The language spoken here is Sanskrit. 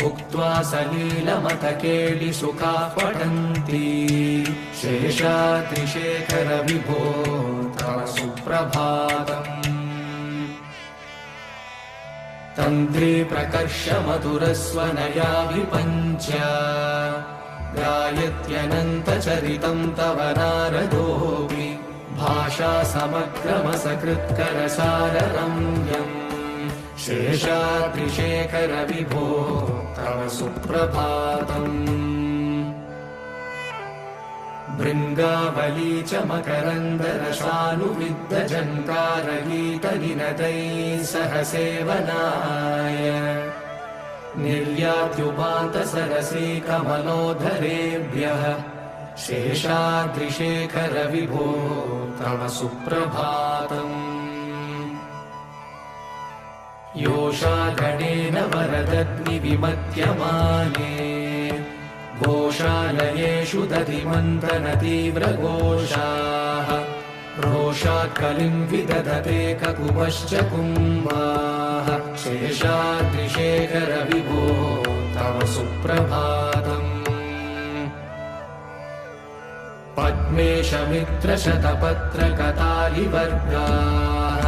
भुक्त्वा सलीलमतकेलिसुखाः पठन्ति शेषाद्रिशेखर विभो तव सुप्रभातम्। तन्त्री प्रकर्ष मधुरस्वनया विपञ्च गायत्यनन्तचरितं तव नारदोऽपि भाषा समग्रमसकृत्करसाररम्यम् शेषाद्रिशेखर विभो तव सुप्रभातम्। भृङ्गावली च मकरन्दरसानुविद्धझङ्कारगीतनिनदैः सह सेवनाय निर्यात्युपान्तसरसी कमलोधरेभ्यः शेषाद्रिशेखर विभो तव सुप्रभातम्। योषागणेन वरदग्निविमत्यमाने घोषालयेषु दधिमन्थनतीव्रघोषाः रोषात् कलिं विदधते ककुभश्च कुम्भाः शेषाद्रिशेखर विभो तव सुप्रभातम्। पद्मेशमित्रशतपत्रकतालिवर्गाः